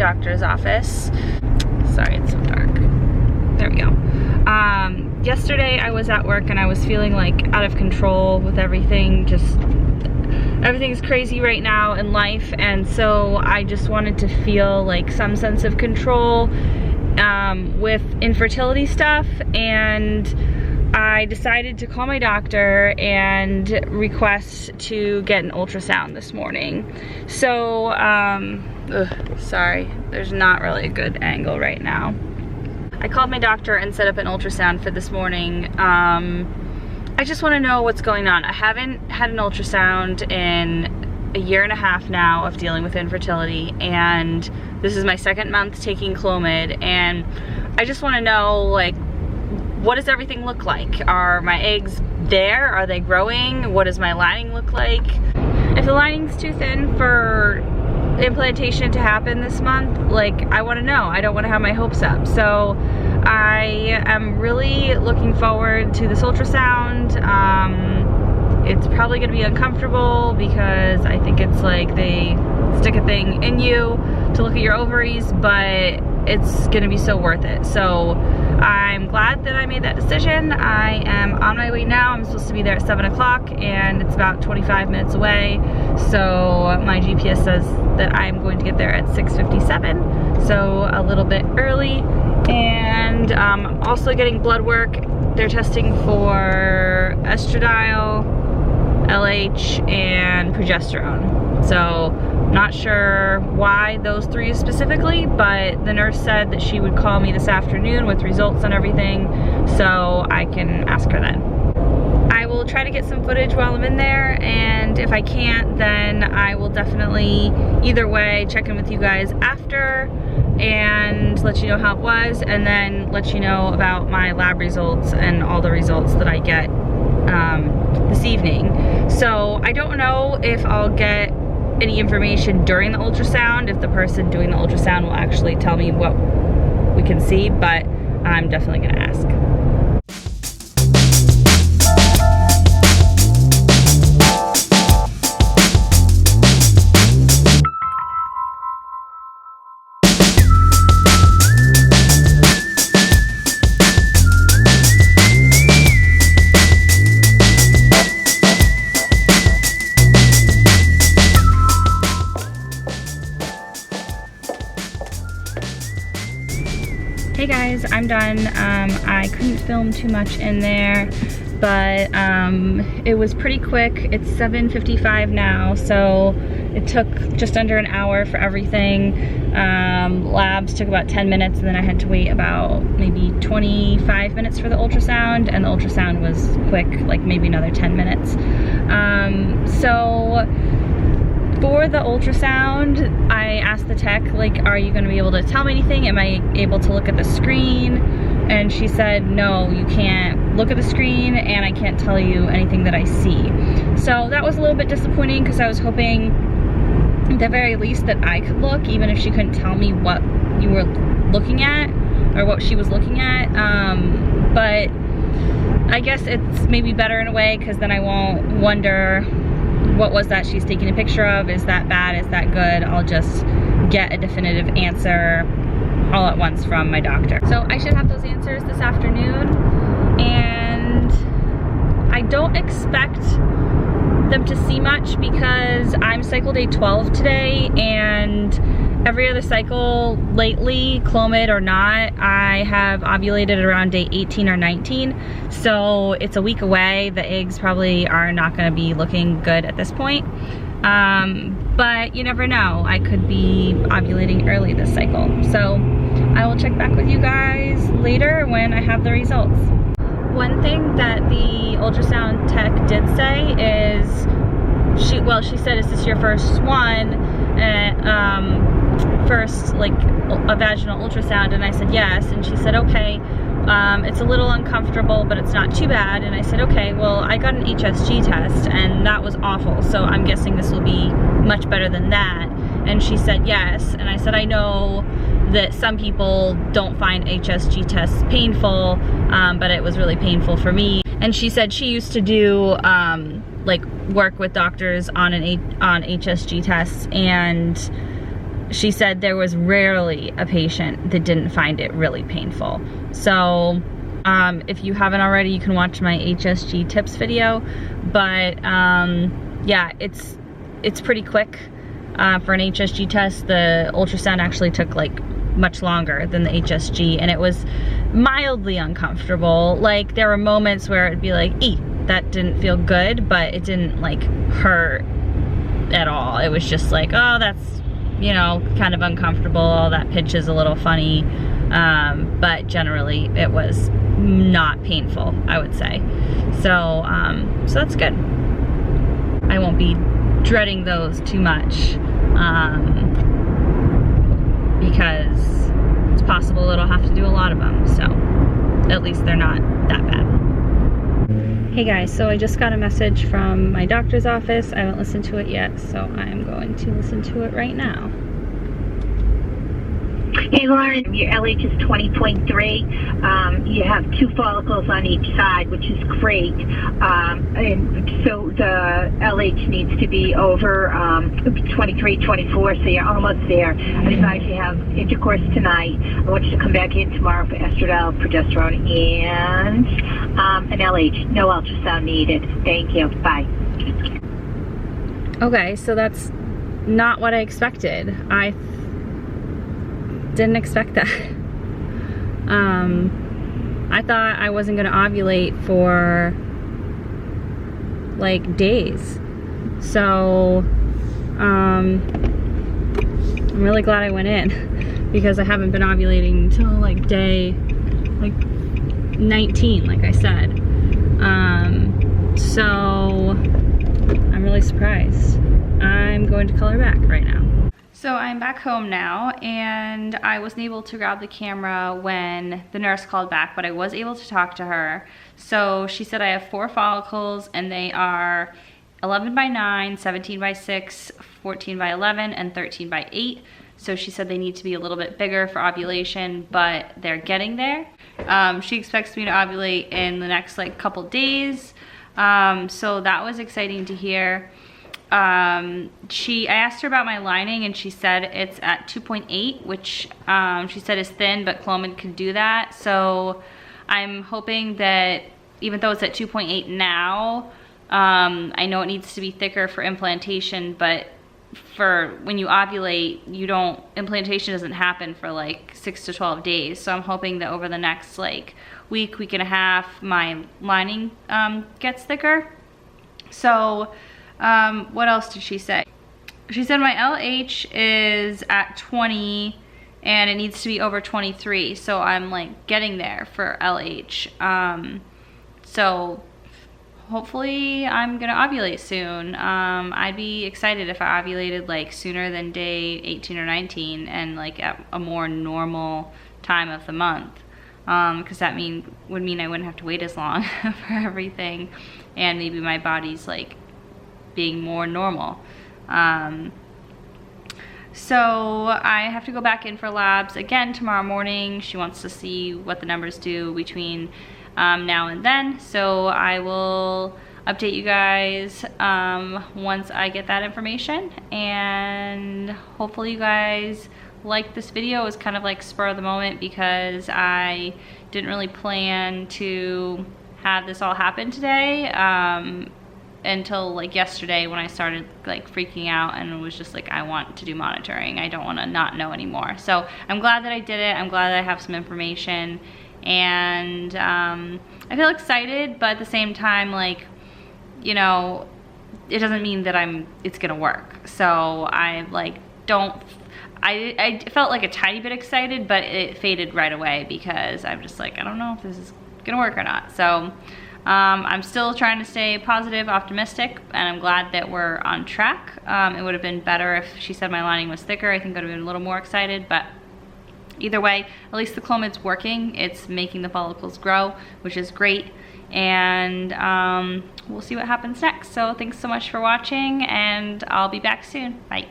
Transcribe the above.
doctor's office. Sorry, it's so dark. There we go. Yesterday I was at work and I was feeling like out of control with everything. Just everything's crazy right now in life, and so I just wanted to feel like some sense of control with infertility stuff, and I decided to call my doctor and request to get an ultrasound this morning. So, sorry, there's not really a good angle right now. I called my doctor and set up an ultrasound for this morning. I just want to know what's going on. I haven't had an ultrasound in a year and a half now of dealing with infertility, and this is my second month taking Clomid, and I just want to know, like, what does everything look like? Are my eggs there? Are they growing? What does my lining look like? If the lining's too thin for implantation to happen this month, like, I want to know. I don't want to have my hopes up. So I am really looking forward to this ultrasound. It's probably going to be uncomfortable because I think it's like they stick a thing in you to look at your ovaries, but it's going to be so worth it. So I'm glad that I made that decision. I am on my way now. I'm supposed to be there at 7 o'clock and it's about 25 minutes away. So my GPS says that I'm going to get there at 6:57, so a little bit early. And I'm also getting blood work. They're testing for estradiol, LH, and progesterone. So not sure why those three specifically, but the nurse said that she would call me this afternoon with results and everything, so I can ask her then. I will try to get some footage while I'm in there, and if I can't, then I will definitely, either way, check in with you guys after and let you know how it was, and then let you know about my lab results and all the results that I get this evening. So I don't know if I'll get any information during the ultrasound, if the person doing the ultrasound will actually tell me what we can see, but I'm definitely gonna ask. Hey guys, I'm done. I couldn't film too much in there, but it was pretty quick. It's 7:55 now, so it took just under an hour for everything. Labs took about 10 minutes, and then I had to wait about maybe 25 minutes for the ultrasound, and the ultrasound was quick, like maybe another 10 minutes. So for the ultrasound, I asked the tech, like, are you gonna be able to tell me anything? Am I able to look at the screen? And she said, no, you can't look at the screen, and I can't tell you anything that I see. So that was a little bit disappointing, because I was hoping at the very least that I could look, even if she couldn't tell me what you were looking at, or what she was looking at. But I guess it's maybe better in a way, because then I won't wonder, what was that she's taking a picture of? Is that bad? Is that good? I'll just get a definitive answer all at once from my doctor. So I should have those answers this afternoon, and I don't expect them to see much because I'm cycle day 12 today, and every other cycle lately, Clomid or not, I have ovulated around day 18 or 19. So it's a week away. The eggs probably are not gonna be looking good at this point. But you never know. I could be ovulating early this cycle. So I will check back with you guys later when I have the results. One thing that the ultrasound tech did say is, she said, is this your first one? First, like, a vaginal ultrasound? And I said yes, and she said okay, it's a little uncomfortable, but it's not too bad. And I said okay, well, I got an HSG test and that was awful, so I'm guessing this will be much better than that. And she said yes, and I said I know that some people don't find HSG tests painful, but it was really painful for me. And she said she used to do like work with doctors on HSG tests, and she said there was rarely a patient that didn't find it really painful. So if you haven't already, you can watch my HSG tips video, but yeah, it's pretty quick for an HSG test. The ultrasound actually took like much longer than the HSG, and it was mildly uncomfortable. Like there were moments where it'd be like, that didn't feel good, but it didn't like hurt at all. It was just like, oh, that's, you know, kind of uncomfortable. All that pitch is a little funny, but generally it was not painful, I would say. So, so that's good. I won't be dreading those too much, because it's possible that I'll have to do a lot of them. So at least they're not that bad. Hey guys, so I just got a message from my doctor's office. I haven't listened to it yet, so I'm going to listen to it right now. Hey Lauren, your LH is 20.3. You have 2 follicles on each side, which is great. And so the LH needs to be over 23, 24, so you're almost there. I advise you have intercourse tonight. I want you to come back in tomorrow for estradiol, progesterone, and an LH. No ultrasound needed. Thank you. Bye. Okay, so that's not what I expected. I didn't expect that. I thought I wasn't gonna ovulate for like days. So I'm really glad I went in because I haven't been ovulating until like day like 19, like I said. So I'm really surprised. I'm going to call her back right now. So I'm back home now, and I wasn't able to grab the camera when the nurse called back, but I was able to talk to her. So she said I have 4 follicles, and they are 11 by 9, 17 by 6, 14 by 11, and 13 by 8. So she said they need to be a little bit bigger for ovulation, but they're getting there. She expects me to ovulate in the next like couple days. So that was exciting to hear. I asked her about my lining, and she said it's at 2.8, which she said is thin, but Clomid can do that. So I'm hoping that even though it's at 2.8 now, I know it needs to be thicker for implantation, but for when you ovulate, implantation doesn't happen for like 6 to 12 days. So I'm hoping that over the next like week and a half, my lining gets thicker. So what else did she say? She said my LH is at 20 and it needs to be over 23. So I'm like getting there for LH. So hopefully I'm gonna ovulate soon. I'd be excited if I ovulated like sooner than day 18 or 19 and like at a more normal time of the month. Because that would mean I wouldn't have to wait as long for everything, and maybe my body's like being more normal. So I have to go back in for labs again tomorrow morning. She wants to see what the numbers do between now and then. So I will update you guys once I get that information, and hopefully you guys like this video. It was kind of like spur of the moment because I didn't really plan to have this all happen today. Until like yesterday when I started like freaking out and was just like, I want to do monitoring. I don't want to not know anymore. So I'm glad that I did it. I'm glad that I have some information, and I feel excited, but at the same time, like, you know, it doesn't mean that it's gonna work. So I like I felt like a tiny bit excited, but it faded right away because I'm just like, I don't know if this is gonna work or not. So I'm still trying to stay positive, optimistic, and I'm glad that we're on track. It would have been better if she said my lining was thicker. I think I would have been a little more excited, but either way, at least the Clomid's working. It's making the follicles grow, which is great, and we'll see what happens next. So thanks so much for watching, and I'll be back soon. Bye.